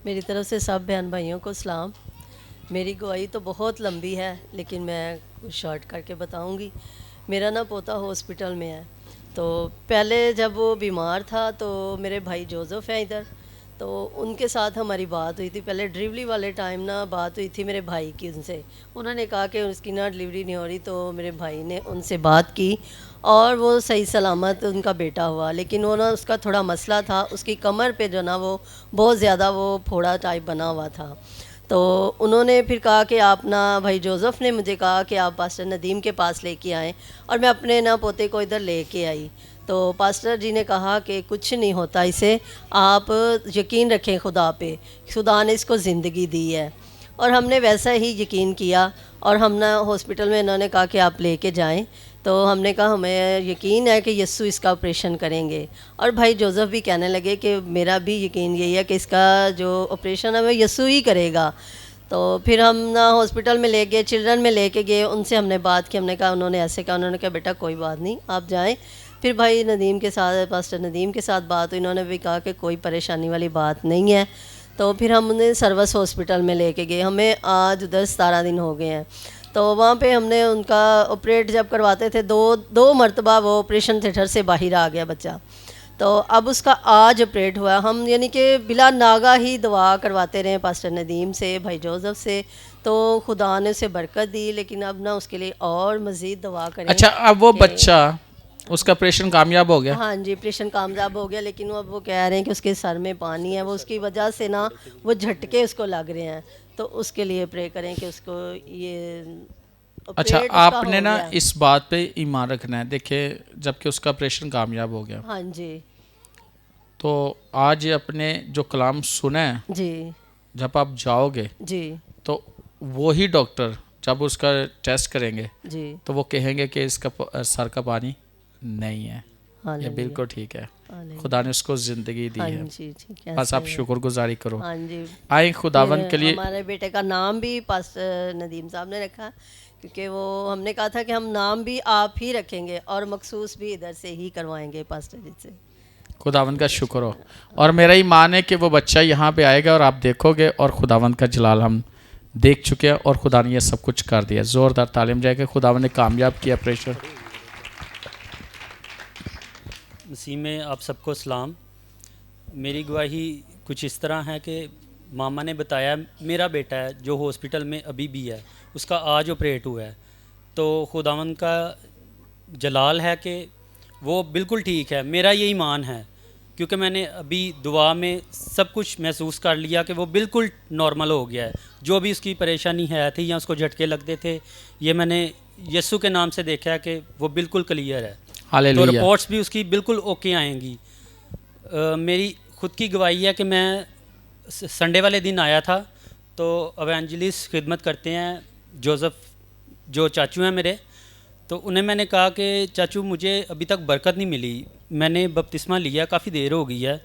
मेरी तरफ से सब बहन भाइयों को सलाम। मेरी गवाही तो बहुत लंबी है, लेकिन मैं कुछ शॉर्ट करके बताऊंगी। मेरा ना पोता हॉस्पिटल में है। तो पहले जब वो बीमार था तो मेरे भाई जोसेफ हैं इधर, तो उनके साथ हमारी बात हुई थी। पहले डिलीवरी वाले टाइम ना बात हुई थी मेरे भाई की उनसे। उन्होंने कहा कि उसकी ना डिलीवरी नहीं हो रही, तो मेरे भाई ने उनसे बात की और वो सही सलामत उनका बेटा हुआ। लेकिन वो ना उसका थोड़ा मसला था, उसकी कमर पे जो ना वो बहुत ज़्यादा वो फोड़ा टाइप बना हुआ था। तो उन्होंने फिर कहा कि आप ना, भाई जोसेफ ने मुझे कहा कि आप पास्टर नदीम के पास लेके आएँ, और मैं अपने ना पोते को इधर लेके आई। तो पास्टर जी ने कहा कि कुछ नहीं होता इसे, आप यकीन रखें खुदा पे, खुदा ने इसको ज़िंदगी दी है। और हमने वैसा ही यकीन किया, और हम ना हॉस्पिटल में इन्होंने कहा कि आप लेके जाएं। तो हमने कहा हमें यकीन है कि यस्सु इसका ऑपरेशन करेंगे। और भाई जोसेफ भी कहने लगे कि मेरा भी यकीन यही है कि इसका जो ऑपरेशन है वो यस्सु ही करेगा। तो फिर हम ना हॉस्पिटल में ले गए, चिल्ड्रन में लेके गए, उनसे हमने बात की। हमने कहा, उन्होंने ऐसे कहा, उन्होंने कहा बेटा कोई बात नहीं, आप जाएं। फिर भाई नदीम के साथ, पास्टर नदीम के साथ बात हुई। इन्होंने भी कहा कि कोई परेशानी वाली बात नहीं है। तो फिर हम उन्हें सर्वस हॉस्पिटल में लेके गए। हमें आज उधर 17 दिन हो गए हैं। तो वहाँ पे हमने उनका ऑपरेट जब करवाते थे, दो मरतबा वो ऑपरेशन थिएटर से बाहर आ गया बच्चा। तो अब उसका आज ऑपरेट हुआ। हम यानी कि बिला नागा ही दुआ करवाते रहे पास्टर नदीम से, भाई जोसेफ से। तो खुदा ने उसे बरकत दी, लेकिन अब ना उसके लिए और मज़ीद दुआ करें। अच्छा, अब वो कि बच्चा, उसका ऑपरेशन कामयाब हो गया? हाँ जी, ऑपरेशन कामयाब हो गया, लेकिन वो अब वो कह रहे हैं कि उसके सर में पानी है, वो उसकी वजह से ना वो झटके उसको लग रहे हैं। तो उसके लिए प्रे करें कि उसको ये अच्छा, ऑपरेट उसका आपने हो ना गया। इस बात पे ईमान रखना है। देखिए, जबकि उसका ऑपरेशन कामयाब हो गया, हाँ जी। तो आज ये अपने जो कलाम सुना है, जी। जब आप जाओगे जी। तो वही डॉक्टर जब उसका टेस्ट करेंगे जी। तो वो कहेंगे कि इसका सर का पानी नहीं है, ये हालेलुया। बिल्कुल ठीक है। हालेलुया। खुदा ने उसको ज़िंदगी दी हाँ है। जी, ठीक है, बस आप सही है। शुक्रगुजारी करो। हाँ जी। आए फिर खुदावन के लिए। हमारे बेटे का नाम भी पास्टर नदीम साहब ने रखा, क्योंकि वो हमने कहा था कि हम नाम भी आप ही रखेंगे और मखसूस भी इधर से ही करवाएंगे पास्टर जी से। खुदावन का शुक्र हो। और मेरा ईमान है कि वो बच्चा यहाँ पे आएगा और आप देखोगे, और खुदावन का जलाल हम देख चुके हैं, और खुदा ने ये सब कुछ कर दिया। ज़ोरदार तालीम जाएगा। खुदावन ने कामयाब किया ऑपरेशन। मसीह में आप सबको सलाम। मेरी गवाही कुछ इस तरह है कि मामा ने बताया, मेरा बेटा है जो हॉस्पिटल में अभी भी है, उसका आज ऑपरेट हुआ है। तो खुदावन का जलाल है कि वो बिल्कुल ठीक है। मेरा ये ईमान है, क्योंकि मैंने अभी दुआ में सब कुछ महसूस कर लिया कि वो बिल्कुल नॉर्मल हो गया है। जो भी उसकी परेशानी है थी या उसको झटके लगते थे, ये मैंने यीशु के नाम से देखा है कि वो बिल्कुल क्लियर है। तो हालेलुया। रिपोर्ट्स भी उसकी बिल्कुल ओके आएंगी। मेरी खुद की गवाही है कि मैं संडे वाले दिन आया था, तो एवेंजलिस्ट खिदमत करते हैं जोसेफ, जो चाचू हैं मेरे। तो उन्हें मैंने कहा कि चाचू मुझे अभी तक बरकत नहीं मिली, मैंने बपतिस्मा लिया, काफ़ी देर हो गई है,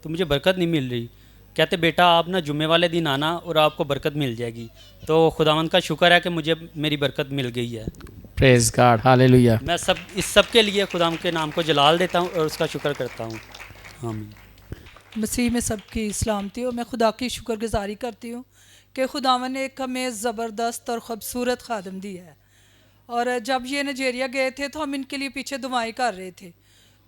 तो मुझे बरकत नहीं मिल रही। कहते बेटा आप ना जुम्मे वाले दिन आना और आपको बरकत मिल जाएगी। तो खुदावंद का शुक्र है कि मुझे मेरी बरकत मिल गई है। Praise God. हालेलुया। मैं इस सब के लिए खुदावंद के नाम को जलाल देता हूँ और उसका शुक्र करता हूँ। आमीन। मसीह में सबकी सलामती हो। मैं खुदा की शुक्रगुजारी करती हूँ कि खुदावन ने एक हमें ज़बरदस्त और ख़ूबसूरत खादम दी है। और जब ये नाइजीरिया गए थे तो हम इनके लिए पीछे दुआएं कर रहे थे,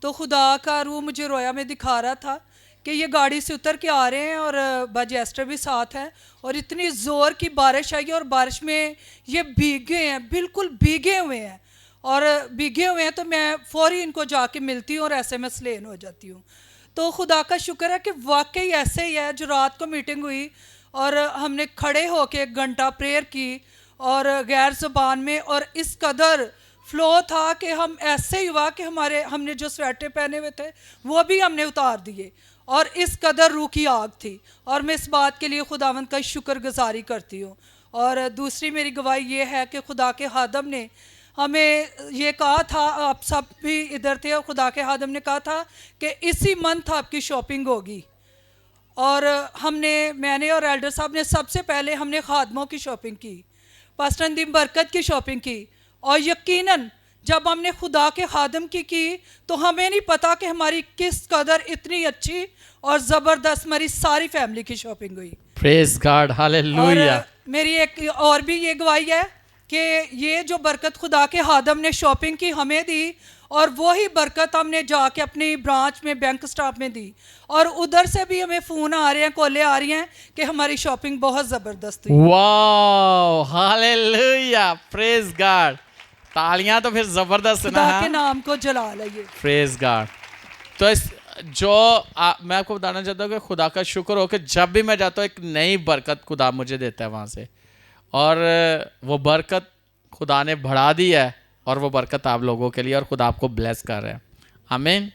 तो खुदा का रूह मुझे रोया में दिखा रहा था कि ये गाड़ी से उतर के आ रहे हैं और बाजी एस्टर भी साथ है, और इतनी ज़ोर की बारिश आई और बारिश में ये भीगे हैं, बिल्कुल भीगे हुए हैं। और भीगे हुए हैं तो मैं फ़ौरी इनको जाके मिलती हूँ और ऐसे में स्लेन हो जाती हूँ। तो खुदा का शुक्र है कि वाकई ऐसे ही है। जो रात को मीटिंग हुई और हमने खड़े होके 1 घंटा प्रेयर की और गैर ज़बान में, और इस कदर फ्लो था कि हम ऐसे ही हुआ कि हमने जो स्वेटर पहने हुए थे वो भी हमने उतार दिए, और इस कदर रूह की आग थी। और मैं इस बात के लिए खुदावंद का शुक्रगुजारी करती हूँ। और दूसरी मेरी गवाही ये है कि खुदा के हादम ने हमें ये कहा था, आप सब भी इधर थे, और खुदा के हादम ने कहा था कि इसी मंथ आपकी शॉपिंग होगी। और मैंने और एल्डर साहब ने सबसे पहले हमने खादमों की शॉपिंग की, पास्टर नदीम बरकत की शॉपिंग की, और यकीनन जब हमने खुदा के खादम की तो हमें नहीं पता कि हमारी किस कदर इतनी अच्छी और ज़बरदस्त हमारी सारी फैमिली की शॉपिंग हुई। Praise God, hallelujah. और मेरी एक और भी ये गवाही है कि ये जो बरकत खुदा के खादम ने शॉपिंग की हमें दी, और वही बरकत हमने जाके अपनी ब्रांच में बैंक स्टाफ में दी, और उधर से भी हमें फ़ोन आ रहे हैं, कॉलें आ रही हैं कि हमारी शॉपिंग बहुत ज़बरदस्त हुई। Wow, hallelujah, praise God. तालियां तो फिर जबरदस्त ना खुदा के है। नाम को जलाल है ये। Praise God. तो मैं आपको बताना चाहता हूँ कि खुदा का शुक्र हो कि जब भी मैं जाता हूँ एक नई बरकत खुदा मुझे देता है वहाँ से, और वो बरकत खुदा ने बढ़ा दी है, और वो बरकत आप लोगों के लिए, और खुदा आपको ब्लेस कर रहे हैं। आमीन।